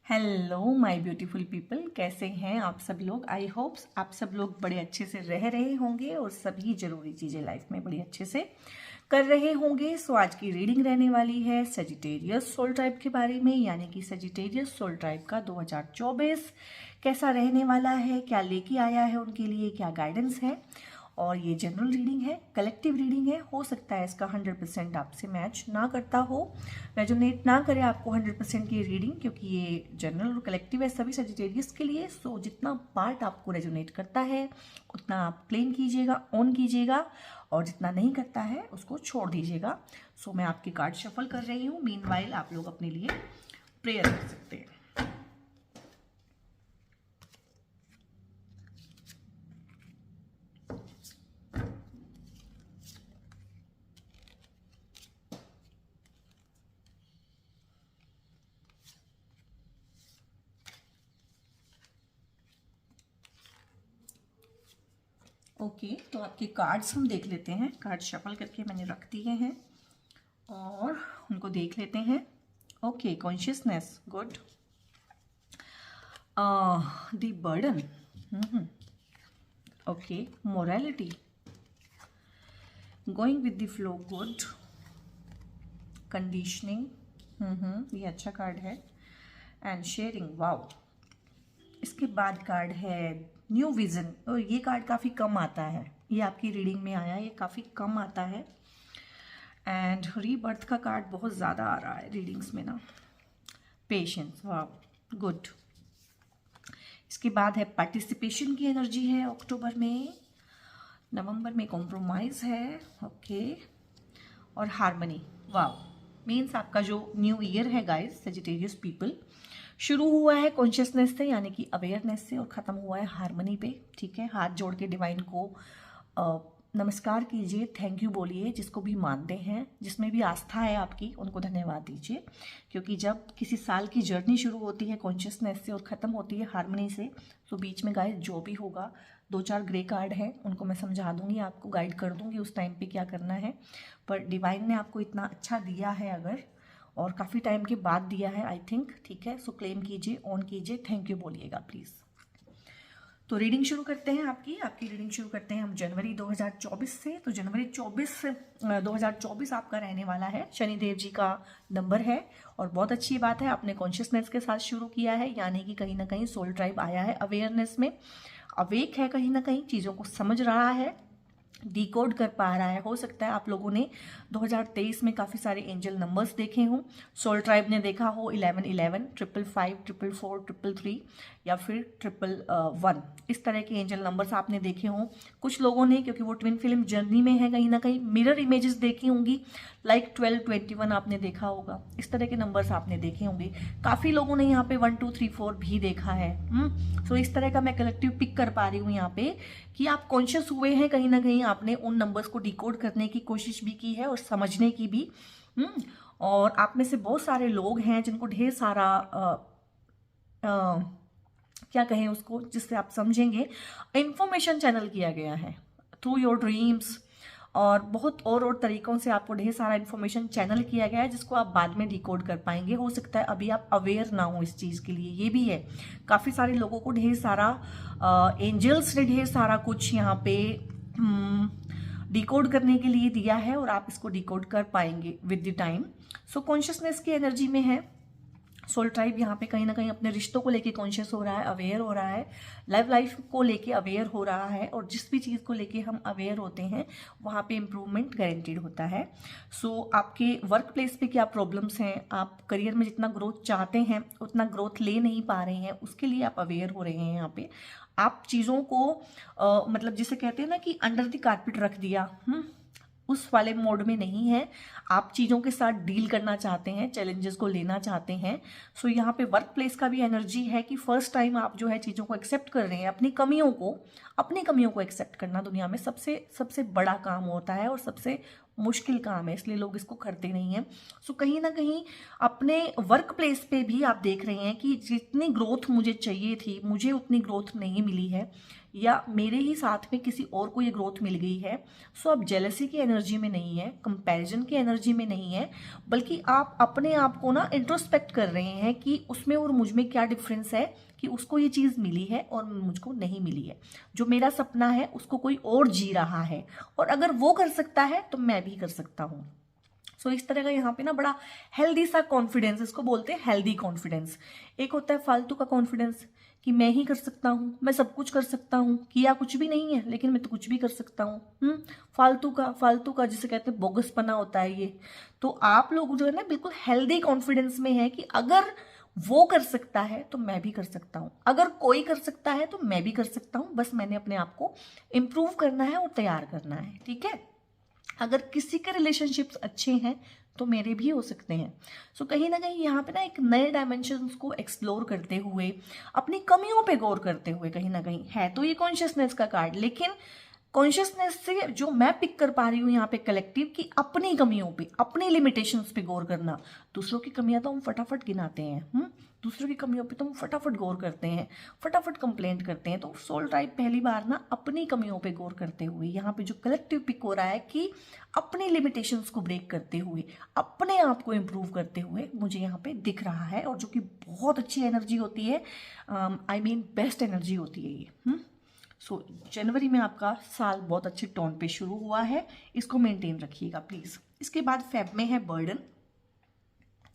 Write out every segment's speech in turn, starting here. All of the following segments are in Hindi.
हेलो माय ब्यूटीफुल पीपल, कैसे हैं आप सब लोग। आई होप्स आप सब लोग बड़े अच्छे से रह रहे होंगे और सभी जरूरी चीज़ें लाइफ में बड़ी अच्छे से कर रहे होंगे। सो आज की रीडिंग रहने वाली है सजिटेरियस सोल ट्राइब के बारे में, यानी कि सजिटेरियस सोल ट्राइब का 2024 कैसा रहने वाला है, क्या लेके आया है उनके लिए, क्या गाइडेंस है। और ये जनरल रीडिंग है, कलेक्टिव रीडिंग है। हो सकता है इसका 100% आपसे मैच ना करता हो, रेजोनेट ना करे आपको 100% की रीडिंग, क्योंकि ये जनरल और कलेक्टिव है सभी सजिटेरियस के लिए। सो जितना पार्ट आपको रेजोनेट करता है उतना आप क्लेम कीजिएगा, ऑन कीजिएगा, और जितना नहीं करता है उसको छोड़ दीजिएगा। सो मैं आपके कार्ड शफल कर रही हूँ। मीनवाइल आप लोग अपने लिए प्रेयर कर सकते हैं। ओके, तो आपके कार्ड्स हम देख लेते हैं। कार्ड शफल करके मैंने रख दिए हैं और उनको देख लेते हैं। Okay, consciousness, good. The burden, okay. Morality, going with the flow, good. Conditioning, ये अच्छा कार्ड है। And sharing, wow. इसके बाद कार्ड है न्यू विजन, और ये कार्ड काफ़ी कम आता है, ये आपकी रीडिंग में आया, ये काफ़ी कम आता है। एंड रीबर्थ का कार्ड बहुत ज़्यादा आ रहा है रीडिंग्स में ना। पेशेंस, वाह, गुड। इसके बाद है पार्टिसिपेशन की एनर्जी है अक्टूबर में। नवंबर में कॉम्प्रोमाइज़ है, ओके। और हार्मनी, वाह। मीन्स आपका जो न्यू ईयर है गाइस सजिटेरियस पीपल, शुरू हुआ है कॉन्शियसनेस से, यानी कि अवेयरनेस से, और ख़त्म हुआ है हार्मनी पे। ठीक है, हाथ जोड़ के डिवाइन को नमस्कार कीजिए, थैंक यू बोलिए। जिसको भी मानते हैं, जिसमें भी आस्था है आपकी, उनको धन्यवाद दीजिए। क्योंकि जब किसी साल की जर्नी शुरू होती है कॉन्शियसनेस से और ख़त्म होती है हार्मनी से, तो बीच में गाइस जो भी होगा, 2-4 ग्रे कार्ड हैं, उनको मैं समझा दूंगी, आपको गाइड कर दूंगी उस टाइम पे क्या करना है। पर डिवाइन ने आपको इतना अच्छा दिया है अगर, और काफ़ी टाइम के बाद दिया है आई थिंक, ठीक है। सो क्लेम कीजिए, ऑन कीजिए, थैंक यू बोलिएगा प्लीज़। तो रीडिंग शुरू करते हैं। आपकी रीडिंग शुरू करते हैं हम जनवरी 2024 से। तो जनवरी 2024 आपका रहने वाला है, शनिदेव जी का नंबर है। और बहुत अच्छी बात है, आपने कॉन्शियसनेस के साथ शुरू किया है, यानी कि कहीं ना कहीं सोल ट्राइब आया है अवेयरनेस में, अवेक है, कहीं ना कहीं चीज़ों को समझ रहा है, डिकोड कर पा रहा है। हो सकता है आप लोगों ने 2023 में काफ़ी सारे एंजल नंबर्स देखे हों। सोल ट्राइब ने देखा हो 1111, 555, 444, 333 या फिर 111, इस तरह के एंजल नंबर्स आपने देखे हों। कुछ लोगों ने, क्योंकि वो ट्विन फिल्म जर्नी में है, कहीं ना कहीं मिरर इमेजेस देखी होंगी, लाइक 1221 आपने देखा होगा, इस तरह के नंबर्स आपने देखे होंगे। काफ़ी लोगों ने यहाँ पे 1 2 3 4 भी देखा है। सो इस तरह का मैं कलेक्टिव पिक कर पा रही हूँ यहाँ पे, कि आप कॉन्शियस हुए हैं, कहीं ना कहीं आपने उन नंबर्स को डिकोड करने की कोशिश भी की है और समझने की भी। और आप में से बहुत सारे लोग हैं जिनको ढेर सारा क्या कहें उसको, जिससे आप समझेंगे, इंफॉर्मेशन चैनल किया गया है थ्रू योर ड्रीम्स, और बहुत और तरीकों से आपको ढेर सारा इन्फॉर्मेशन चैनल किया गया है, जिसको आप बाद में डिकोड कर पाएंगे। हो सकता है अभी आप अवेयर ना हो इस चीज़ के लिए, ये भी है। काफ़ी सारे लोगों को ढेर सारा एंजल्स ने ढेर सारा कुछ यहाँ पे डिकोड करने के लिए दिया है, और आप इसको डिकोड कर पाएंगे with the time. So consciousness की एनर्जी में है सोल ट्राइब। यहाँ पे कहीं ना कहीं अपने रिश्तों को लेके कॉन्शियस हो रहा है, अवेयर हो रहा है, लव लाइफ को लेके अवेयर हो रहा है, और जिस भी चीज़ को लेके हम अवेयर होते हैं वहाँ पे इम्प्रूवमेंट गारंटीड होता है। सो आपके वर्क प्लेस पे क्या प्रॉब्लम्स हैं, आप करियर में जितना ग्रोथ चाहते हैं उतना ग्रोथ ले नहीं पा रहे हैं, उसके लिए आप अवेयर हो रहे हैं। यहाँ पे आप चीज़ों को मतलब जिसे कहते हैं ना कि अंडर द कारपेट रख दिया, उस वाले मोड में नहीं है। आप चीज़ों के साथ डील करना चाहते हैं, चैलेंजेस को लेना चाहते हैं। सो यहाँ पे वर्क प्लेस का भी एनर्जी है कि फर्स्ट टाइम आप जो है चीज़ों को एक्सेप्ट कर रहे हैं, अपनी कमियों को एक्सेप्ट करना दुनिया में सबसे बड़ा काम होता है और सबसे मुश्किल काम है, इसलिए लोग इसको करते नहीं हैं। सो कहीं ना कहीं अपने वर्क प्लेस पे भी आप देख रहे हैं कि जितनी ग्रोथ मुझे चाहिए थी, मुझे उतनी ग्रोथ नहीं मिली है, या मेरे ही साथ में किसी और को ये ग्रोथ मिल गई है, सो आप जेलसी की एनर्जी में नहीं है, कंपैरिजन की एनर्जी में नहीं है, बल्कि आप अपने आप को ना इंट्रोस्पेक्ट कर रहे हैं कि उसमें और मुझ में क्या डिफरेंस है, कि उसको ये चीज़ मिली है और मुझको नहीं मिली है, जो मेरा सपना है उसको कोई और जी रहा है, और अगर वो कर सकता है तो मैं भी कर सकता हूँ। सो इस तरह का यहाँ पे ना बड़ा हेल्दी सा कॉन्फिडेंस, इसको बोलते हैं हेल्दी कॉन्फिडेंस। एक होता है फालतू का कॉन्फिडेंस कि मैं ही कर सकता हूँ, मैं सब कुछ कर सकता हूँ, किया कुछ भी नहीं है लेकिन मैं तो कुछ भी कर सकता हूँ। फालतू का जिसे कहते हैं बोगसपना होता है ये। तो आप लोग जो है ना बिल्कुल हेल्दी कॉन्फिडेंस में है कि अगर वो कर सकता है तो मैं भी कर सकता हूँ, अगर कोई कर सकता है तो मैं भी कर सकता हूँ, बस मैंने अपने आप को इम्प्रूव करना है और तैयार करना है। ठीक है, अगर किसी के रिलेशनशिप्स अच्छे हैं तो मेरे भी हो सकते हैं। सो कहीं ना कहीं यहाँ पे ना एक नए डायमेंशंस को एक्सप्लोर करते हुए, अपनी कमियों पे गौर करते हुए, कहीं ना कहीं है तो ये कॉन्शियसनेस का कार्ड, लेकिन कॉन्शियसनेस से जो मैं पिक कर पा रही हूँ यहाँ पे कलेक्टिव की अपनी कमियों पे, अपनी लिमिटेशंस पे गौर करना। दूसरों की कमियां तो हम फटाफट गिनाते हैं, दूसरों की कमियों पे तो हम फटाफट गौर करते हैं, फटाफट कंप्लेंट करते हैं। तो सोल ट्राइब पहली बार ना अपनी कमियों पे गौर करते हुए, यहाँ पे जो कलेक्टिव पिक हो रहा है कि अपनी लिमिटेशंस को ब्रेक करते हुए, अपने आप को इम्प्रूव करते हुए मुझे यहाँ पे दिख रहा है, और जो कि बहुत अच्छी एनर्जी होती है, आई मीन बेस्ट एनर्जी होती है ये। सो जनवरी में आपका साल बहुत अच्छे टोन पे शुरू हुआ है, इसको मेंटेन रखिएगा प्लीज। इसके बाद फेब में है बर्डन।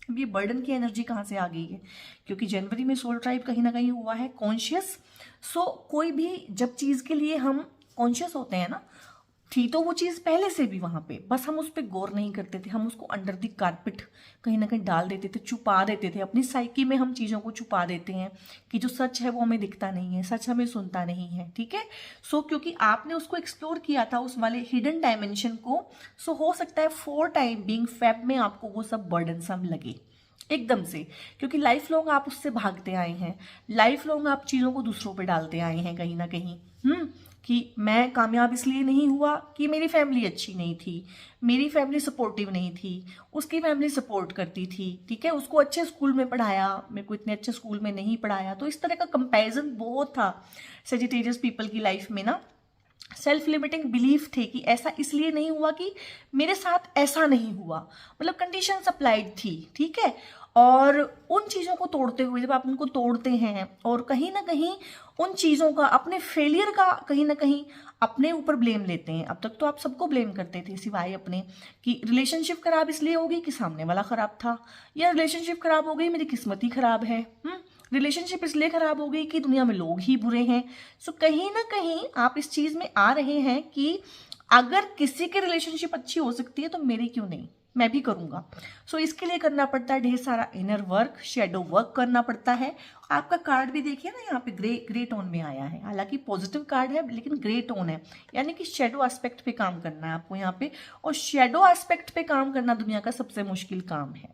अब ये बर्डन की एनर्जी कहाँ से आ गई है, क्योंकि जनवरी में सोल ट्राइब कहीं ना कहीं हुआ है कॉन्शियस। सो कोई भी जब चीज के लिए हम कॉन्शियस होते हैं ना, थी तो वो चीज़ पहले से भी वहाँ पे, बस हम उस पर गौर नहीं करते थे, हम उसको अंडर द कारपेट कहीं ना कहीं डाल देते थे, छुपा देते थे, अपनी साइकी में हम चीज़ों को छुपा देते हैं कि जो सच है वो हमें दिखता नहीं है, सच हमें सुनता नहीं है। ठीक है, सो क्योंकि आपने उसको एक्सप्लोर किया था उस वाले हिडन डायमेंशन को, सो हो सकता है फॉर टाइम बीइंग फेब में आपको वो सब बर्डनसम लगे एकदम से, क्योंकि लाइफ लॉन्ग आप उससे भागते आए हैं, लाइफ लॉन्ग आप चीज़ों को दूसरों पे डालते आए हैं कहीं ना कहीं, कि मैं कामयाब इसलिए नहीं हुआ कि मेरी फैमिली अच्छी नहीं थी, मेरी फैमिली सपोर्टिव नहीं थी, उसकी फैमिली सपोर्ट करती थी। ठीक है, उसको अच्छे स्कूल में पढ़ाया, मेरे को इतने अच्छे स्कूल में नहीं पढ़ाया। तो इस तरह का कंपैरिजन बहुत था सेजिटेरियस पीपल की लाइफ में ना। सेल्फ लिमिटिंग बिलीफ थे कि ऐसा इसलिए नहीं हुआ कि मेरे साथ ऐसा नहीं हुआ, मतलब कंडीशन अप्लाइड थी। ठीक है, और उन चीज़ों को तोड़ते हुए जब आप उनको तोड़ते हैं और कहीं ना कहीं उन चीज़ों का, अपने फेलियर का कहीं ना कहीं अपने ऊपर ब्लेम लेते हैं। अब तक तो आप सबको ब्लेम करते थे सिवाय अपने, कि रिलेशनशिप खराब इसलिए होगी कि सामने वाला खराब था, या रिलेशनशिप खराब हो गई मेरी किस्मत ही खराब है, रिलेशनशिप इसलिए खराब हो गई कि दुनिया में लोग ही बुरे हैं। सो कहीं ना कहीं आप इस चीज़ में आ रहे हैं कि अगर किसी की रिलेशनशिप अच्छी हो सकती है तो मेरी क्यों नहीं, मैं भी करूंगा। सो इसके लिए करना पड़ता है ढेर सारा इनर वर्क, शेडो वर्क करना पड़ता है। आपका कार्ड भी देखिए ना, यहाँ पे ग्रे टोन में आया है, हालांकि पॉजिटिव कार्ड है लेकिन ग्रे टोन है, यानी कि शेडो एस्पेक्ट पे काम करना है आपको यहाँ पे, और शेडो एस्पेक्ट पे काम करना दुनिया का सबसे मुश्किल काम है।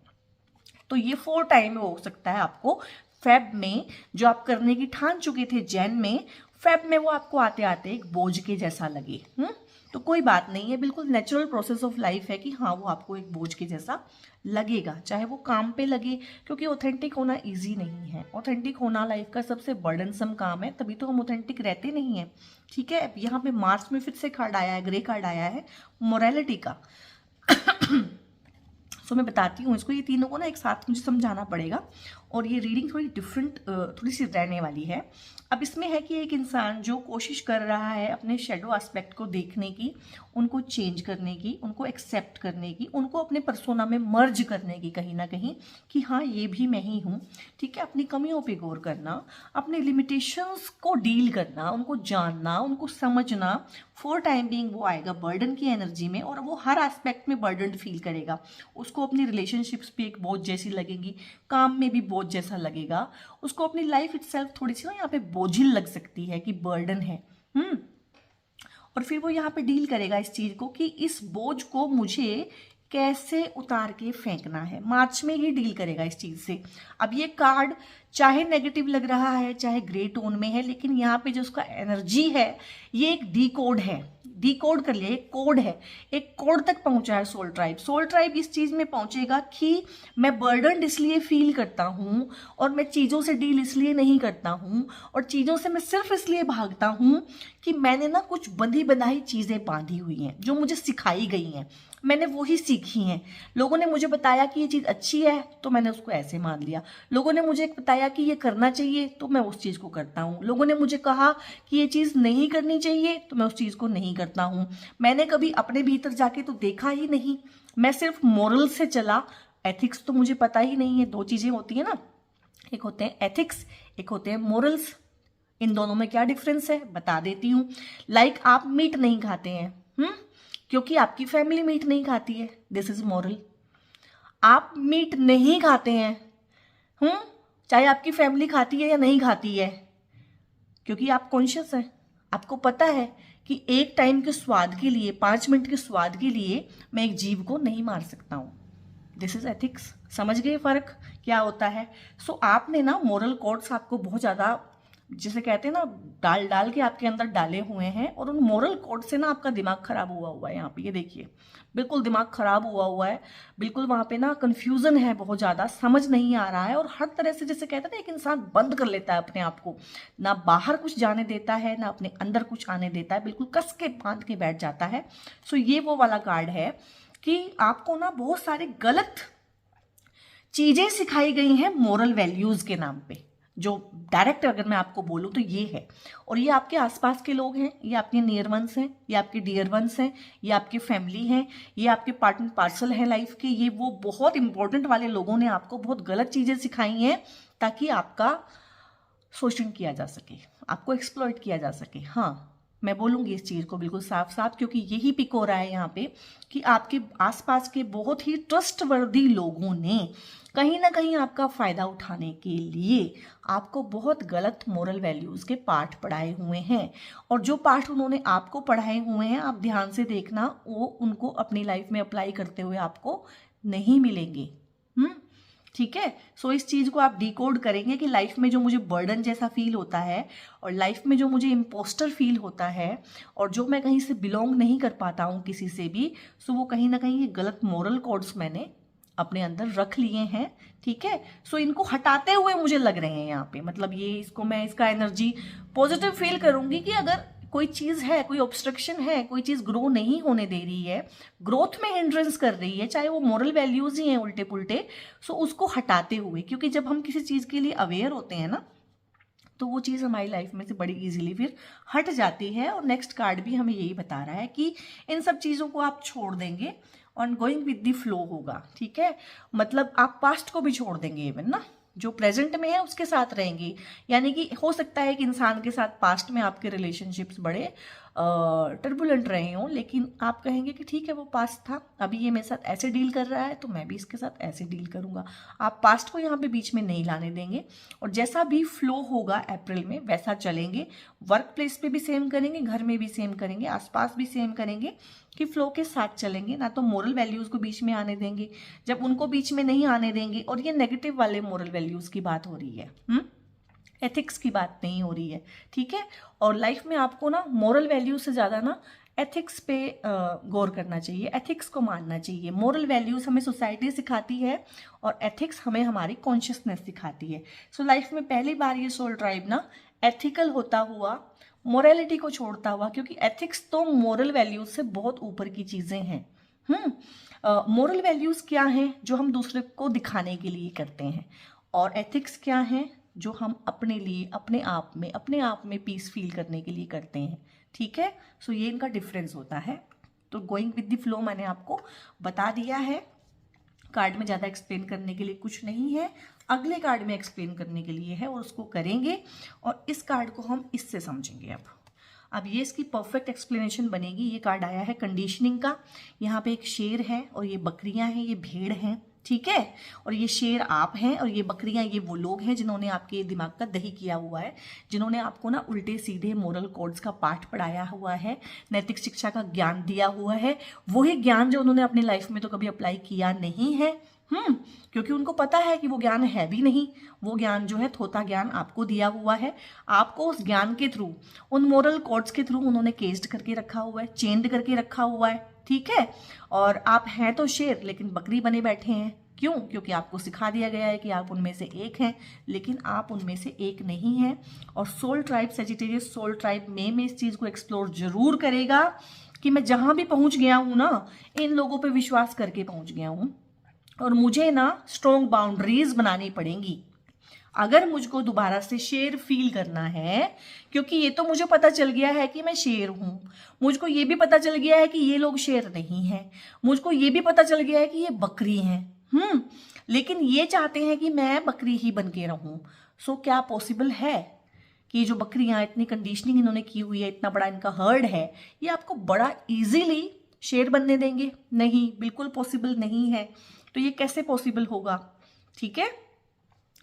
तो ये 4 टाइम हो सकता है आपको फेब में, जो आप करने की ठान चुके थे जैन में, फेब में वो आपको आते आते एक बोझ के जैसा लगे। तो कोई बात नहीं है, बिल्कुल नेचुरल प्रोसेस ऑफ लाइफ है कि हाँ वो आपको एक बोझ के जैसा लगेगा, चाहे वो काम पे लगे, क्योंकि ऑथेंटिक होना इजी नहीं है। ऑथेंटिक होना लाइफ का सबसे बर्डनसम काम है, तभी तो हम ऑथेंटिक रहते नहीं हैं। ठीक है, यहाँ पे मार्च में फिर से कार्ड आया है, ग्रे कार्ड आया है मोरालिटी का। सो मैं बताती हूँ इसको, ये तीनों को ना एक साथ मुझे समझाना पड़ेगा, और ये रीडिंग थोड़ी डिफरेंट थोड़ी सी रहने वाली है। अब इसमें है कि एक इंसान जो कोशिश कर रहा है अपने शेडो एस्पेक्ट को देखने की, उनको चेंज करने की, उनको एक्सेप्ट करने की, उनको अपने पर्सोना में मर्ज करने की कहीं ना कहीं, कि हाँ ये भी मैं ही हूँ। ठीक है, अपनी कमियों पे गौर करना, अपने लिमिटेशंस को डील करना, उनको जानना, उनको समझना। फॉर टाइम बीइंग वो आएगा बर्डन की एनर्जी में, और वो हर एस्पेक्ट में बर्डन फील करेगा। उसको अपनी रिलेशनशिप्स पे एक बोझ जैसी लगेगी, काम में भी बोझ जैसा लगेगा, उसको अपनी लाइफ इटसेल्फ थोड़ी सी ना यहाँ पे बोझिल लग सकती है कि बर्डन है। और फिर वो यहाँ पे डील करेगा इस चीज को कि इस बोझ को मुझे कैसे उतार के फेंकना है। मार्च में ही डील करेगा इस चीज से। अब ये कार्ड चाहे नेगेटिव लग रहा है चाहे ग्रे टोन में है, लेकिन यहाँ पे जो उसका एनर्जी है ये एक डी कोड है। डिकोड कर लिया, एक कोड है, एक कोड तक पहुंचा है सोल ट्राइब। सोल ट्राइब इस चीज में पहुंचेगा कि मैं बर्डन इसलिए फील करता हूं और मैं चीजों से डील इसलिए नहीं करता हूं और चीजों से मैं सिर्फ इसलिए भागता हूं कि मैंने ना कुछ बंधी बनाई चीजें बांधी हुई हैं जो मुझे सिखाई गई हैं, मैंने वो ही सीखी हैं। लोगों ने मुझे बताया कि ये चीज़ अच्छी है तो मैंने उसको ऐसे मान लिया, लोगों ने मुझे बताया कि ये करना चाहिए तो मैं उस चीज़ को करता हूँ, लोगों ने मुझे कहा कि ये चीज़ नहीं करनी चाहिए तो मैं उस चीज़ को नहीं करता हूँ। मैंने कभी अपने भीतर जाके तो देखा ही नहीं, मैं सिर्फ मोरल से चला, एथिक्स तो मुझे पता ही नहीं है। दो चीज़ें होती हैं ना, एक होते हैं एथिक्स, एक होते हैं मोरल्स। इन दोनों में क्या डिफरेंस है बता देती हूँ। लाइक आप मीट नहीं खाते हैं क्योंकि आपकी फैमिली मीट नहीं खाती है, दिस इज मॉरल। आप मीट नहीं खाते हैं चाहे आपकी फैमिली खाती है या नहीं खाती है, क्योंकि आप कॉन्शियस हैं, आपको पता है कि एक टाइम के स्वाद के लिए, 5 मिनट के स्वाद के लिए मैं एक जीव को नहीं मार सकता हूं। This is ethics. समझ गए फर्क क्या होता है? सो आपने ना मोरल कोड्स आपको बहुत ज्यादा, जिसे कहते हैं ना, डाल डाल के आपके अंदर डाले हुए हैं और उन मोरल कोड से ना आपका दिमाग खराब हुआ है। यहाँ पे ये देखिए, बिल्कुल दिमाग खराब हुआ है, बिल्कुल वहाँ पे ना कंफ्यूजन है, बहुत ज़्यादा समझ नहीं आ रहा है और हर तरह से, जैसे कहते हैं ना, एक इंसान बंद कर लेता है अपने आप को, ना बाहर कुछ जाने देता है ना अपने अंदर कुछ आने देता है, बिल्कुल कस के बांध के बैठ जाता है। सो ये वो वाला कार्ड है कि आपको ना बहुत सारे गलत चीज़ें सिखाई गई हैं मोरल वैल्यूज़ के नाम पे, जो डायरेक्ट अगर मैं आपको बोलूँ तो ये है। और ये आपके आसपास के लोग हैं, ये आपके नियर वंस हैं, ये आपके डियर वंस हैं, ये आपकी फैमिली हैं, ये आपके पार्ट एंड पार्सल हैं लाइफ के। ये वो बहुत इंपॉर्टेंट वाले लोगों ने आपको बहुत गलत चीज़ें सिखाई हैं ताकि आपका शोषण किया जा सके, आपको एक्सप्लॉइट किया जा सके। हाँ, मैं बोलूँगी इस चीज़ को बिल्कुल साफ साफ, क्योंकि यही पिक हो रहा है यहाँ पे कि आपके आसपास के बहुत ही ट्रस्टवर्दी लोगों ने कहीं ना कहीं आपका फ़ायदा उठाने के लिए आपको बहुत गलत मोरल वैल्यूज़ के पाठ पढ़ाए हुए हैं। और जो पाठ उन्होंने आपको पढ़ाए हुए हैं, आप ध्यान से देखना, वो उनको अपनी लाइफ में अप्लाई करते हुए आपको नहीं मिलेंगे। ठीक है। सो इस चीज़ को आप डिकोड करेंगे कि लाइफ में जो मुझे बर्डन जैसा फील होता है और लाइफ में जो मुझे इम्पोस्टर फील होता है और जो मैं कहीं से बिलोंग नहीं कर पाता हूँ किसी से भी, सो वो कहीं ना कहीं ये गलत मोरल कोड्स मैंने अपने अंदर रख लिए हैं। ठीक है। सो इनको हटाते हुए मुझे लग रहे हैं यहाँ पे, मतलब ये इसको मैं, इसका एनर्जी पॉजिटिव फील करूंगी कि अगर कोई चीज़ है, कोई ऑब्स्ट्रक्शन है, कोई चीज़ ग्रो नहीं होने दे रही है, ग्रोथ में हिंड्रेंस कर रही है, चाहे वो मोरल वैल्यूज ही हैं उल्टे पुल्टे, सो उसको हटाते हुए, क्योंकि जब हम किसी चीज़ के लिए अवेयर होते हैं ना, तो वो चीज़ हमारी लाइफ में से बड़ी इजीली फिर हट जाती है। और नेक्स्ट कार्ड भी हमें यही बता रहा है कि इन सब चीज़ों को आप छोड़ देंगे और गोइंग विद द फ्लो होगा। ठीक है। मतलब आप पास्ट को भी छोड़ देंगे, इवन ना जो प्रेजेंट में है उसके साथ रहेंगी। यानी कि हो सकता है कि इंसान के साथ पास्ट में आपके रिलेशनशिप्स बड़े टर्बुलेंट रहे हों, लेकिन आप कहेंगे कि ठीक है वो पास्ट था, अभी ये मेरे साथ ऐसे डील कर रहा है तो मैं भी इसके साथ ऐसे डील करूंगा। आप पास्ट को यहाँ पे बीच में नहीं लाने देंगे और जैसा भी फ्लो होगा अप्रैल में वैसा चलेंगे। वर्क प्लेस पे भी सेम करेंगे, घर में भी सेम करेंगे, आसपास भी सेम करेंगे कि फ्लो के साथ चलेंगे, ना तो मोरल वैल्यूज को बीच में आने देंगे। जब उनको बीच में नहीं आने देंगे, और ये नेगेटिव वाले मोरल वैल्यूज की बात हो रही है, एथिक्स की बात नहीं हो रही है। ठीक है। और लाइफ में आपको ना मोरल वैल्यूज से ज़्यादा ना एथिक्स पे गौर करना चाहिए, एथिक्स को मानना चाहिए। मोरल वैल्यूज हमें सोसाइटी सिखाती है और एथिक्स हमें हमारी कॉन्शियसनेस सिखाती है। सो लाइफ में पहली बार ये सोल ट्राइब ना एथिकल होता हुआ, मोरालिटी को छोड़ता हुआ, क्योंकि एथिक्स तो मोरल वैल्यूज से बहुत ऊपर की चीज़ें हैं। मोरल वैल्यूज क्या हैं? जो हम दूसरे को दिखाने के लिए करते हैं। और एथिक्स क्या हैं? जो हम अपने लिए, अपने आप में पीस फील करने के लिए करते हैं। ठीक है। सो ये इनका डिफरेंस होता है। तो गोइंग विद द फ्लो मैंने आपको बता दिया है। कार्ड में ज़्यादा एक्सप्लेन करने के लिए कुछ नहीं है, अगले कार्ड में एक्सप्लेन करने के लिए है और उसको करेंगे। और इस कार्ड को हम इससे समझेंगे। अब ये इसकी परफेक्ट एक्सप्लेनेशन बनेगी। ये कार्ड आया है कंडीशनिंग का। यहाँ पे एक शेर है और ये बकरियां हैं, ये भेड़ हैं। ठीक है। और ये शेर आप हैं और ये बकरियां ये वो लोग हैं जिन्होंने आपके दिमाग का दही किया हुआ है, जिन्होंने आपको ना उल्टे सीधे मोरल कोड्स का पाठ पढ़ाया हुआ है, नैतिक शिक्षा का ज्ञान दिया हुआ है, वही ज्ञान जो उन्होंने अपनी लाइफ में तो कभी अप्लाई किया नहीं है। क्योंकि उनको पता है कि वो ज्ञान है भी नहीं, वो ज्ञान जो है थोथा ज्ञान आपको दिया हुआ है। आपको उस ज्ञान के थ्रू, उन मोरल कोड्स के थ्रू उन्होंने केस्ड करके रखा हुआ है, चेंड करके रखा हुआ है, ठीक है। और आप हैं तो शेर लेकिन बकरी बने बैठे हैं, क्यों? क्योंकि आपको सिखा दिया गया है कि आप उनमें से एक हैं, लेकिन आप उनमें से एक नहीं हैं। और soul tribe, Sagittarius soul tribe में इस चीज़ को एक्सप्लोर जरूर करेगा कि मैं जहां भी पहुंच गया हूं ना, इन लोगों पे विश्वास करके पहुंच गया हूं, और मुझे ना स्ट्रॉन्ग बाउंड्रीज बनानी पड़ेंगी अगर मुझको दोबारा से शेर फील करना है। क्योंकि ये तो मुझे पता चल गया है कि मैं शेर हूं, मुझको ये भी पता चल गया है कि ये लोग शेर नहीं हैं, मुझको ये भी पता चल गया है कि ये बकरी हैं, लेकिन ये चाहते हैं कि मैं बकरी ही बन के रहूं। सो क्या पॉसिबल है कि जो बकरियां, इतनी कंडीशनिंग इन्होंने की हुई है, इतना बड़ा इनका हर्ड है, ये आपको बड़ा इजीली शेर बनने देंगे? नहीं, बिल्कुल पॉसिबल नहीं है। तो ये कैसे पॉसिबल होगा? ठीक है,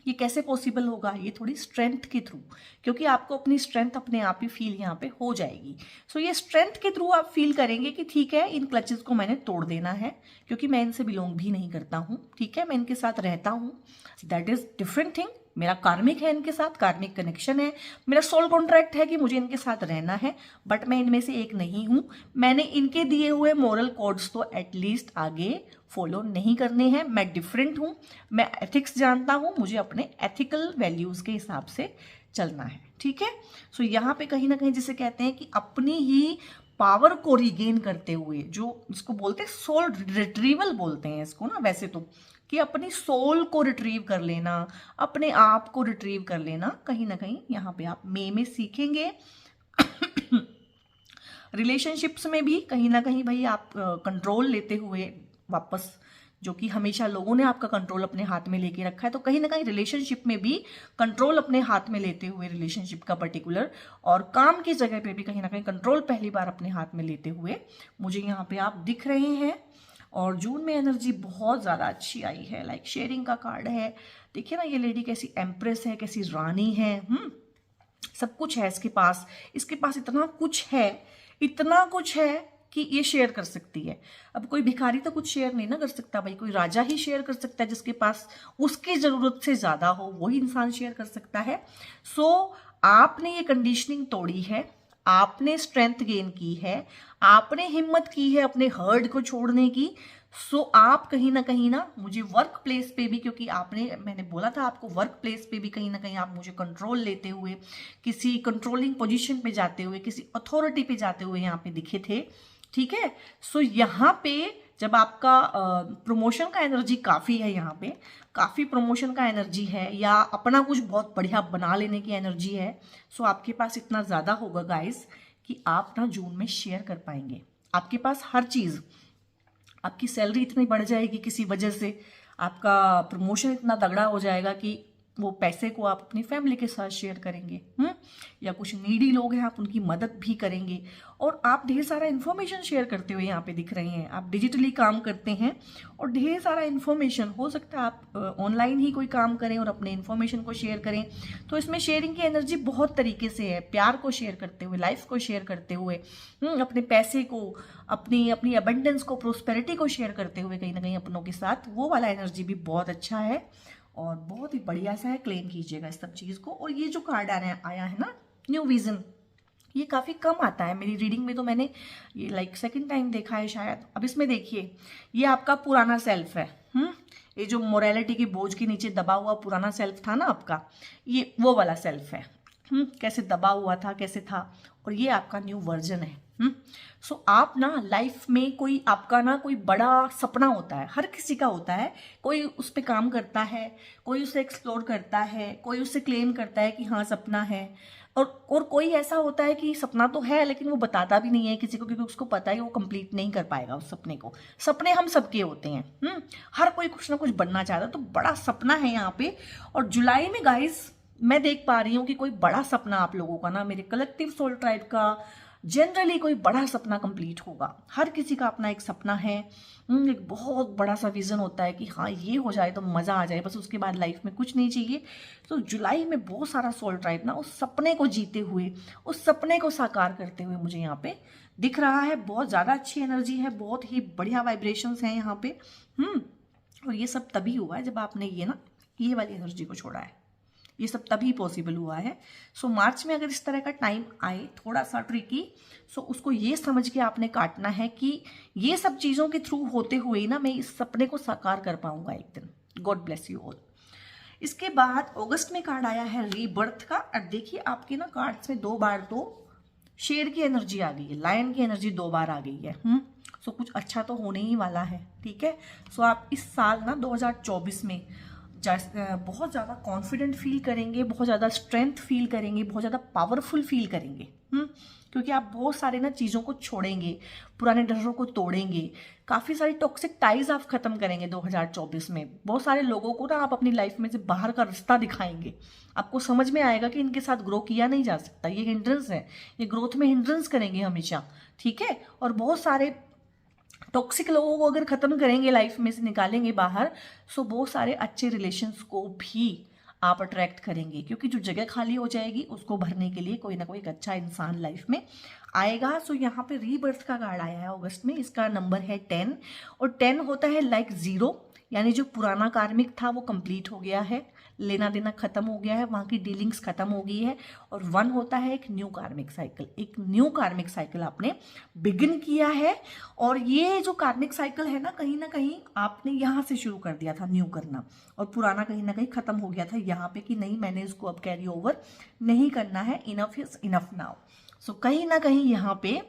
ये कैसे पॉसिबल होगा? ये थोड़ी स्ट्रेंथ के थ्रू, क्योंकि आपको अपनी स्ट्रेंथ अपने आप ही फील यहाँ पे हो जाएगी। सो ये स्ट्रेंथ के थ्रू आप फील करेंगे कि ठीक है, इन क्लचेस को मैंने तोड़ देना है, क्योंकि मैं इनसे बिलोंग भी नहीं करता हूँ, ठीक है, मैं इनके साथ रहता हूँ, दैट इज डिफरेंट थिंग। मेरा कार्मिक है इनके साथ, कार्मिक कनेक्शन है, मेरा सोल कॉन्ट्रैक्ट है कि मुझे इनके साथ रहना है, बट मैं इनमें से एक नहीं हूं। मैंने इनके दिए हुए मोरल कोड्स तो एटलीस्ट आगे फॉलो नहीं करने हैं। मैं डिफरेंट हूं, मैं एथिक्स जानता हूं, मुझे अपने एथिकल वैल्यूज के हिसाब से चलना है, ठीक है। सो यहाँ पे कहीं ना कहीं जिसे कहते हैं कि अपनी ही पावर को रिगेन करते हुए, जो इसको बोलते हैं सोल रिट्रीवल बोलते हैं इसको ना वैसे तो, कि अपनी सोल को रिट्रीव कर लेना, अपने आप को रिट्रीव कर लेना, कहीं ना कहीं यहाँ पे आप में सीखेंगे। रिलेशनशिप्स में भी कहीं ना कहीं भाई आप कंट्रोल लेते हुए वापस, जो कि हमेशा लोगों ने आपका कंट्रोल अपने हाथ में लेके रखा है, तो कहीं ना कहीं रिलेशनशिप में भी कंट्रोल अपने हाथ में लेते हुए, रिलेशनशिप का पर्टिकुलर, और काम की जगह पे भी कहीं ना कहीं कंट्रोल पहली बार अपने हाथ में लेते हुए मुझे यहाँ पे आप दिख रहे हैं। और जून में एनर्जी बहुत ज़्यादा अच्छी आई है, लाइक शेयरिंग का कार्ड है। देखिए ना, ये लेडी कैसी एम्प्रेस है, कैसी रानी है, सब कुछ है इसके पास इतना कुछ है, इतना कुछ है कि ये शेयर कर सकती है। अब कोई भिखारी तो कुछ शेयर नहीं ना कर सकता भाई, कोई राजा ही शेयर कर सकता है, जिसके पास उसकी जरूरत से ज्यादा हो वही इंसान शेयर कर सकता है। सो आपने ये कंडीशनिंग तोड़ी है, आपने स्ट्रेंथ गेन की है, आपने हिम्मत की है अपने हर्ड को छोड़ने की। सो आप कहीं ना मुझे वर्क प्लेस पे भी, क्योंकि मैंने बोला था आपको वर्क प्लेस पे भी कहीं ना कहीं आप मुझे कंट्रोल लेते हुए, किसी कंट्रोलिंग पोजीशन पे जाते हुए, किसी अथॉरिटी पे जाते हुए यहाँ पे दिखे थे, ठीक है। सो यहाँ पे जब आपका प्रमोशन का एनर्जी काफ़ी है, यहाँ पे काफ़ी प्रमोशन का एनर्जी है, या अपना कुछ बहुत बढ़िया बना लेने की एनर्जी है, सो आपके पास इतना ज़्यादा होगा गाइस कि आप ना जून में शेयर कर पाएंगे। आपके पास हर चीज़, आपकी सैलरी इतनी बढ़ जाएगी किसी वजह से, आपका प्रमोशन इतना तगड़ा हो जाएगा कि वो पैसे को आप अपनी फैमिली के साथ शेयर करेंगे, या कुछ नीडी लोग हैं आप उनकी मदद भी करेंगे। और आप ढेर सारा इन्फॉर्मेशन शेयर करते हुए यहाँ पे दिख रहे हैं, आप डिजिटली काम करते हैं और ढेर सारा इन्फॉर्मेशन, हो सकता है आप ऑनलाइन ही कोई काम करें और अपने इन्फॉर्मेशन को शेयर करें। तो इसमें शेयरिंग की एनर्जी बहुत तरीके से है, प्यार को शेयर करते हुए, लाइफ को शेयर करते हुए, अपने पैसे को, अपनी अबंडेंस को, प्रोस्पेरिटी को शेयर करते हुए कहीं ना कहीं अपनों के साथ, वो वाला एनर्जी भी बहुत अच्छा है और बहुत ही बढ़िया सा है। क्लेम कीजिएगा इस सब चीज़ को। और ये जो कार्ड आया है ना, न्यू विजन, ये काफ़ी कम आता है मेरी रीडिंग में, तो मैंने ये लाइक सेकंड टाइम देखा है शायद। अब इसमें देखिए, ये आपका पुराना सेल्फ है, ये जो मोरालिटी के बोझ के नीचे दबा हुआ पुराना सेल्फ था ना आपका, ये वो वाला सेल्फ है, कैसे दबा हुआ था, कैसे था, और ये आपका न्यू वर्जन है। सो आप ना लाइफ में कोई आपका ना कोई बड़ा सपना होता है, हर किसी का होता है, कोई उस पर काम करता है, कोई उसे एक्सप्लोर करता है, कोई उसे क्लेम करता है कि हाँ सपना है, और कोई ऐसा होता है कि सपना तो है लेकिन वो बताता भी नहीं है किसी को, क्योंकि उसको पता है वो कंप्लीट नहीं कर पाएगा उस सपने को। सपने हम सबके होते हैं, हर कोई कुछ ना कुछ बनना चाहता है, तो बड़ा सपना है यहाँ पे। और जुलाई में गाइस मैं देख पा रही हूँ कि कोई बड़ा सपना आप लोगों का ना, मेरे कलेक्टिव सोल ट्राइब का जनरली कोई बड़ा सपना कंप्लीट होगा। हर किसी का अपना एक सपना है, एक बहुत बड़ा सा विजन होता है कि हाँ ये हो जाए तो मज़ा आ जाए, बस उसके बाद लाइफ में कुछ नहीं चाहिए। तो जुलाई में बहुत सारा सोल ट्राइब ना उस सपने को जीते हुए, उस सपने को साकार करते हुए मुझे यहाँ पे दिख रहा है। बहुत ज़्यादा अच्छी एनर्जी है, बहुत ही बढ़िया वाइब्रेशंस हैं यहाँ पे। और ये सब तभी हुआ है जब आपने ये वाली एनर्जी को छोड़ा है। ये सब तभी पॉसिबल हुआ है। सो मार्च में अगर इस तरह का टाइम आए थोड़ा सा ट्रिकी, सो उसको ये समझ के आपने काटना है कि ये सब चीज़ों के थ्रू होते हुए ही ना मैं इस सपने को साकार कर पाऊंगा एक दिन। God bless you all. इसके बाद अगस्त में कार्ड आया है रीबर्थ का। और देखिए आपके ना कार्ड्स में 2 बार तो शेर की एनर्जी आ गई है, लायन की एनर्जी 2 बार आ गई है। सो कुछ अच्छा तो होने ही वाला है, ठीक है। सो आप इस साल ना 2024 में बहुत ज़्यादा कॉन्फिडेंट फील करेंगे, बहुत ज़्यादा स्ट्रेंथ फील करेंगे, बहुत ज़्यादा पावरफुल फील करेंगे। क्योंकि आप बहुत सारे ना चीज़ों को छोड़ेंगे, पुराने डरों को तोड़ेंगे, काफ़ी सारी टॉक्सिक टाइज आप खत्म करेंगे 2024 में। बहुत सारे लोगों को ना आप अपनी लाइफ में से बाहर का रास्ता दिखाएंगे। आपको समझ में आएगा कि इनके साथ ग्रो किया नहीं जा सकता, ये हिंड्रेंस है, ये ग्रोथ में हिंड्रेंस करेंगे हमेशा, ठीक है। और बहुत सारे टॉक्सिक लोगों को अगर खत्म करेंगे, लाइफ में से निकालेंगे बाहर, सो बहुत सारे अच्छे रिलेशंस को भी आप अट्रैक्ट करेंगे। क्योंकि जो जगह खाली हो जाएगी उसको भरने के लिए कोई ना कोई एक अच्छा इंसान लाइफ में आएगा। सो यहाँ पे रीबर्थ का कार्ड आया है अगस्त में। इसका नंबर है 10 और 10 होता है लाइक 0, यानी जो पुराना कार्मिक था वो कंप्लीट हो गया है, लेना देना खत्म हो गया है, वहाँ की डीलिंग्स खत्म हो गई है। और 1 होता है एक न्यू कार्मिक साइकिल, एक न्यू कार्मिक साइकिल आपने बिगिन किया है। और ये जो कार्मिक साइकिल है ना कहीं आपने यहाँ से शुरू कर दिया था न्यू करना, और पुराना कहीं ना कहीं खत्म हो गया था यहाँ पे कि नहीं मैंने इसको अब कैरी ओवर नहीं करना है, इनफ इज इनफ नाउ। सो कहीं ना कहीं यहाँ पे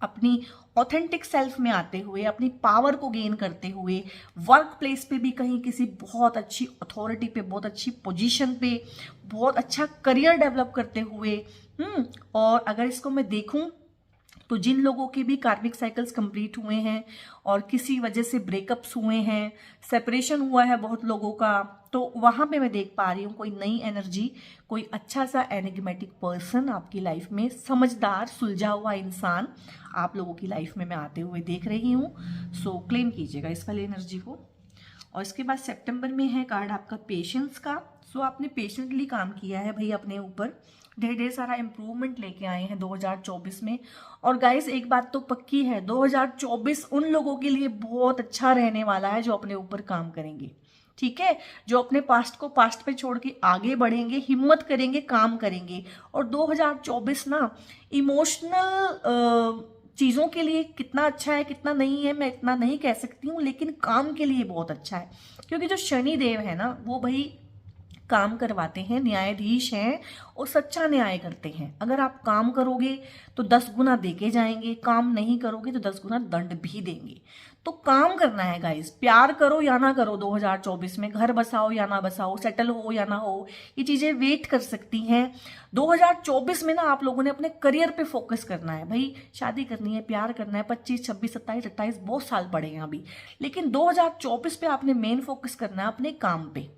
अपनी ऑथेंटिक सेल्फ में आते हुए, अपनी पावर को गेन करते हुए, वर्क प्लेस पे भी कहीं किसी बहुत अच्छी अथॉरिटी पे, बहुत अच्छी पोजीशन पे, बहुत अच्छा करियर डेवलप करते हुए। और अगर इसको मैं देखूं तो जिन लोगों के भी कार्मिक साइकिल्स कंप्लीट हुए हैं और किसी वजह से ब्रेकअप्स हुए हैं, सेपरेशन हुआ है बहुत लोगों का, तो वहाँ पे मैं देख पा रही हूँ कोई नई एनर्जी, कोई अच्छा सा एनिग्मेटिक पर्सन आपकी लाइफ में, समझदार सुलझा हुआ इंसान आप लोगों की लाइफ में मैं आते हुए देख रही हूँ। सो क्लेम कीजिएगा इस वाली एनर्जी को। और इसके बाद सितंबर में है कार्ड आपका पेशेंस का। सो आपने पेशेंटली काम किया है भाई, अपने ऊपर ढेर सारा इम्प्रूवमेंट लेके आए हैं 2024 में। और गाइस एक बात तो पक्की है, 2024 उन लोगों के लिए बहुत अच्छा रहने वाला है जो अपने ऊपर काम करेंगे, ठीक है, जो अपने पास्ट को पास्ट पे छोड़ के आगे बढ़ेंगे, हिम्मत करेंगे, काम करेंगे। और 2024 ना इमोशनल चीज़ों के लिए कितना अच्छा है कितना नहीं है मैं इतना नहीं कह सकती हूँ, लेकिन काम के लिए बहुत अच्छा है। क्योंकि जो शनि देव है ना वो भाई काम करवाते हैं, न्यायाधीश हैं और सच्चा न्याय करते हैं। अगर आप काम करोगे तो 10 गुना देके जाएंगे, काम नहीं करोगे तो 10 गुना दंड भी देंगे। तो काम करना है गाइस, प्यार करो या ना करो 2024 में, घर बसाओ या ना बसाओ, सेटल हो या ना हो, ये चीजें वेट कर सकती हैं। 2024 में ना आप लोगों ने अपने करियर पे फोकस करना है भाई, शादी करनी है, प्यार करना है, 25, 26, 27, 28 बहुत साल पड़े हैं अभी, लेकिन 2024 पे आपने मेन फोकस करना है अपने काम पे।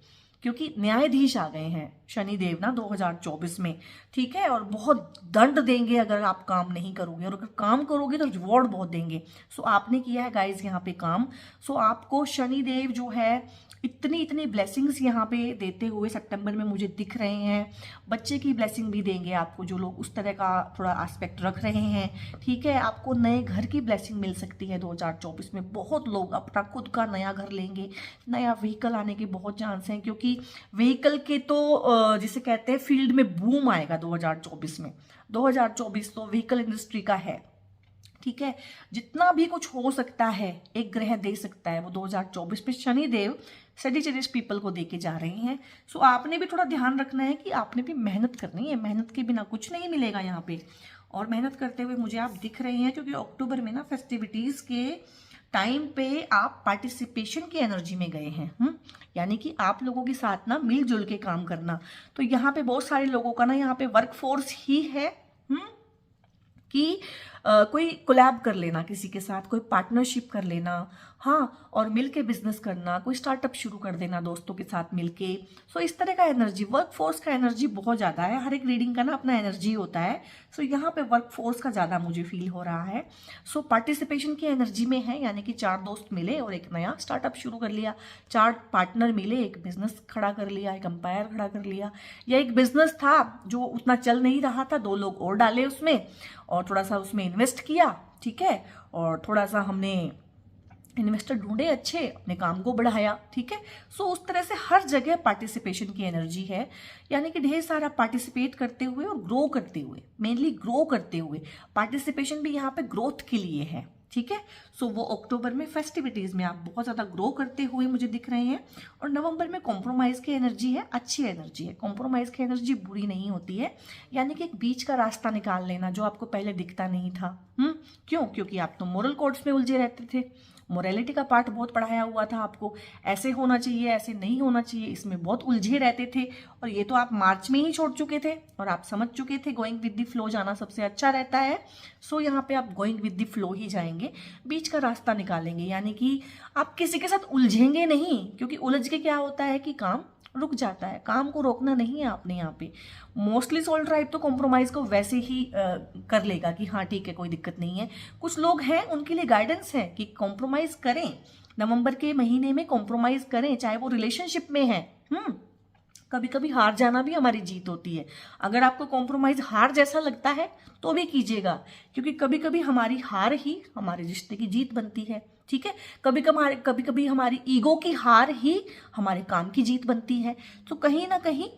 क्योंकि न्यायाधीश आ गए हैं शनिदेव ना 2024 में, ठीक है, और बहुत दंड देंगे अगर आप काम नहीं करोगे, और अगर काम करोगे तो रिवॉर्ड बहुत देंगे। सो आपने किया है गाइज यहाँ पे काम। सो आपको शनिदेव जो है इतनी ब्लेसिंग्स यहाँ पे देते हुए सितंबर में मुझे दिख रहे हैं। बच्चे की ब्लेसिंग भी देंगे आपको जो लोग उस तरह का थोड़ा एस्पेक्ट रख रहे हैं, ठीक है। आपको नए घर की ब्लेसिंग मिल सकती है 2024 में। बहुत लोग अपना खुद का नया घर लेंगे, नया व्हीकल आने के बहुत चांस हैं, क्योंकि व्हीकल के तो जिसे कहते हैं फील्ड में बूम आएगा 2024 में। 2024 तो व्हीकल इंडस्ट्री का है, ठीक है। जितना भी कुछ हो सकता है एक ग्रह दे सकता है वो 2024 में शनिदेव सजिटेरियस पीपल को देके जा रहे हैं। सो आपने भी थोड़ा ध्यान रखना है कि आपने भी मेहनत करनी है, मेहनत के बिना कुछ नहीं मिलेगा यहाँ पे। और मेहनत करते हुए मुझे आप दिख रहे हैं, क्योंकि अक्टूबर में ना फेस्टिविटीज के टाइम पे आप पार्टिसिपेशन की एनर्जी में गए हैं, यानी कि आप लोगों के साथ ना मिलजुल के काम करना। तो यहाँ पे बहुत सारे लोगों का ना यहाँ पे वर्कफोर्स ही है कि कोई कोलैब कर लेना किसी के साथ, कोई पार्टनरशिप कर लेना, हाँ, और मिलके बिजनेस करना, कोई स्टार्टअप शुरू कर देना दोस्तों के साथ मिलके। सो इस तरह का एनर्जी, वर्क फोर्स का एनर्जी बहुत ज़्यादा है। हर एक रीडिंग का ना अपना एनर्जी होता है। सो यहाँ पे वर्क फोर्स का ज़्यादा मुझे फील हो रहा है। सो पार्टिसिपेशन की एनर्जी में है, यानी कि 4 दोस्त मिले और एक नया स्टार्टअप शुरू कर लिया, 4 पार्टनर मिले, एक बिजनेस खड़ा कर लिया, एक एम्पायर खड़ा कर लिया, या एक बिजनेस था जो उतना चल नहीं रहा था, 2 लोग और डाले उसमें और थोड़ा सा उसमें इन्वेस्ट किया, ठीक है, और थोड़ा सा हमने इन्वेस्टर ढूंढे अच्छे, अपने काम को बढ़ाया, ठीक है। सो उस तरह से हर जगह पार्टिसिपेशन की एनर्जी है, यानी कि ढेर सारा पार्टिसिपेट करते हुए और ग्रो करते हुए, मेनली ग्रो करते हुए, पार्टिसिपेशन भी यहाँ पे ग्रोथ के लिए है, ठीक है। सो वो अक्टूबर में फेस्टिविटीज में आप बहुत ज़्यादा ग्रो करते हुए मुझे दिख रहे हैं। और नवंबर में कॉम्प्रोमाइज़ की एनर्जी है, अच्छी एनर्जी है, कॉम्प्रोमाइज़ की एनर्जी बुरी नहीं होती है, यानी कि एक बीच का रास्ता निकाल लेना जो आपको पहले दिखता नहीं था। क्यों? क्योंकि आप तो मोरल कोड्स में उलझे रहते थे, मोरालिटी का पार्ट बहुत पढ़ाया हुआ था आपको, ऐसे होना चाहिए, ऐसे नहीं होना चाहिए, इसमें बहुत उलझे रहते थे। और ये तो आप मार्च में ही छोड़ चुके थे और आप समझ चुके थे गोइंग विद द फ्लो जाना सबसे अच्छा रहता है। सो यहाँ पे आप गोइंग विद द फ्लो ही जाएंगे, बीच का रास्ता निकालेंगे, यानी कि आप किसी के साथ उलझेंगे नहीं, क्योंकि उलझ के क्या होता है कि काम रुक जाता है। काम को रोकना नहीं है आपने यहाँ पे। मोस्टली सोल ट्राइब तो कॉम्प्रोमाइज को वैसे ही कर लेगा कि हाँ ठीक है कोई दिक्कत नहीं है। कुछ लोग हैं उनके लिए गाइडेंस है कि कॉम्प्रोमाइज करें, नवंबर के महीने में कॉम्प्रोमाइज करें, चाहे वो रिलेशनशिप में है। कभी कभी हार जाना भी हमारी जीत होती है। अगर आपको कॉम्प्रोमाइज हार जैसा लगता है तो भी कीजिएगा, क्योंकि कभी कभी हमारी हार ही हमारे रिश्ते की जीत बनती है, ठीक है। कभी कभी हमारी ईगो की हार ही हमारे काम की जीत बनती है। तो कहीं ना कहीं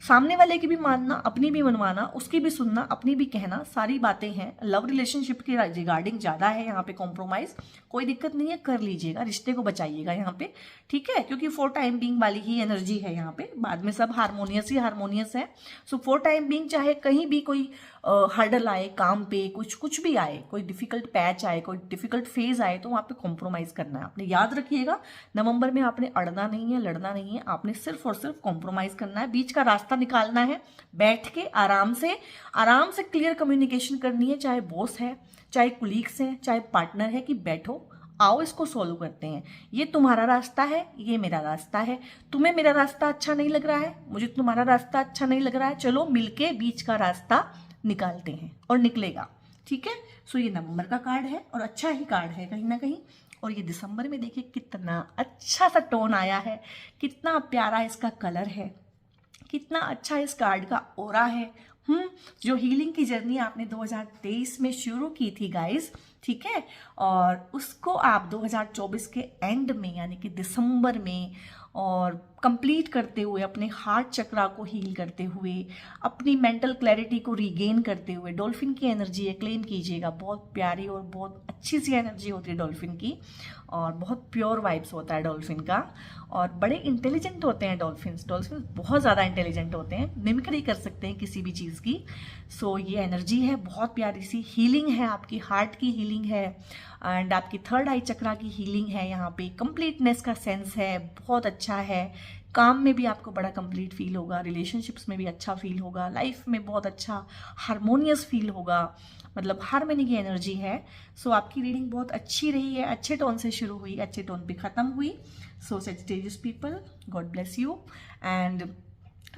सामने वाले की भी मानना, अपनी भी मनवाना, उसकी भी सुनना, अपनी भी कहना, सारी बातें हैं। लव रिलेशनशिप के रिगार्डिंग ज़्यादा है यहाँ पे कॉम्प्रोमाइज़, कोई दिक्कत नहीं है, कर लीजिएगा, रिश्ते को बचाइएगा यहाँ पे, ठीक है। क्योंकि फॉर टाइम बीइंग वाली ही एनर्जी है यहाँ पे, बाद में सब हारमोनियस ही हारमोनियस है। सो फॉर टाइम बीइंग चाहे कहीं भी कोई हर्डल आए, काम पे कुछ भी आए, कोई डिफिकल्ट पैच आए, कोई डिफिकल्ट फेज आए, तो वहाँ पे कॉम्प्रोमाइज़ करना है। आपने याद रखिएगा, नवंबर में आपने अड़ना नहीं है, लड़ना नहीं है, आपने सिर्फ और सिर्फ कॉम्प्रोमाइज़ करना है, बीच का रास्ता निकालना है, बैठ के आराम से क्लियर कम्युनिकेशन करनी है। चाहे बॉस है, चाहे कुलीग्स हैं, चाहे पार्टनर है, कि बैठो, आओ इसको सॉल्व करते हैं। ये तुम्हारा रास्ता है, ये मेरा रास्ता है, तुम्हें मेरा रास्ता अच्छा नहीं लग रहा है, मुझे तुम्हारा रास्ता अच्छा नहीं लग रहा है, चलो मिलके बीच का रास्ता निकालते हैं, और निकलेगा, ठीक है। सो ये नवंबर का कार्ड है और अच्छा ही कार्ड है कहीं ना कहीं। और ये दिसंबर में देखिए कितना अच्छा सा टोन आया है, कितना प्यारा इसका कलर है, कितना अच्छा इस कार्ड का ऑरा है। जो हीलिंग की जर्नी आपने 2023 में शुरू की थी गाइस, ठीक है, और उसको आप 2024 के एंड में यानी कि दिसंबर में और कंप्लीट करते हुए, अपने हार्ट चक्रा को हील करते हुए, अपनी मेंटल क्लैरिटी को रीगेन करते हुए, डॉल्फिन की एनर्जी है, क्लेम कीजिएगा। बहुत प्यारी और बहुत अच्छी सी एनर्जी होती है डॉल्फिन की, और बहुत प्योर वाइब्स होता है डॉल्फिन का, और बड़े इंटेलिजेंट होते हैं डॉल्फिन्स बहुत ज़्यादा इंटेलिजेंट होते हैं, मिमिक्री कर सकते हैं किसी भी चीज़ की। सो ये एनर्जी है, बहुत प्यारी सी हीलिंग है, आपकी हार्ट की हीलिंग है, एंड आपकी थर्ड आई चक्रा की हीलिंग है। यहाँ पे कंप्लीटनेस का सेंस है, बहुत अच्छा है। काम में भी आपको बड़ा कंप्लीट फील होगा, रिलेशनशिप्स में भी अच्छा फील होगा, लाइफ में बहुत अच्छा हारमोनियस फील होगा, मतलब हारमोनी की एनर्जी है। सो आपकी रीडिंग बहुत अच्छी रही है, अच्छे टोन से शुरू हुई, अच्छे टोन पे ख़त्म हुई। So Sagittarius people, God bless you. And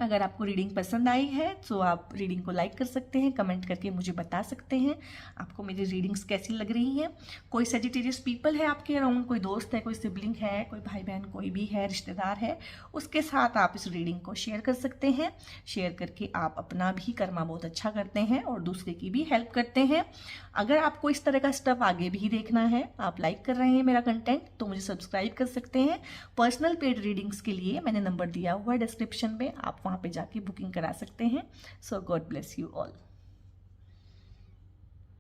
अगर आपको रीडिंग पसंद आई है तो आप रीडिंग को लाइक कर सकते हैं, कमेंट करके मुझे बता सकते हैं आपको मेरी रीडिंग्स कैसी लग रही हैं। कोई सेजिटेरियस पीपल है आपके अराउंड, कोई दोस्त है, कोई सिबलिंग है, कोई भाई बहन कोई भी है, रिश्तेदार है, उसके साथ आप इस रीडिंग को शेयर कर सकते हैं। शेयर करके आप अपना भी कर्मा बहुत अच्छा करते हैं और दूसरे की भी हेल्प करते हैं। अगर आपको इस तरह का स्टफ आगे भी देखना है, आप लाइक कर रहे हैं मेरा कंटेंट, तो मुझे सब्सक्राइब कर सकते हैं। पर्सनल पेड रीडिंग्स के लिए मैंने नंबर दिया हुआ है डिस्क्रिप्शन में, आप वहाँ पे जाके बुकिंग करा सकते हैं। सो गॉड ब्लेस यू ऑल।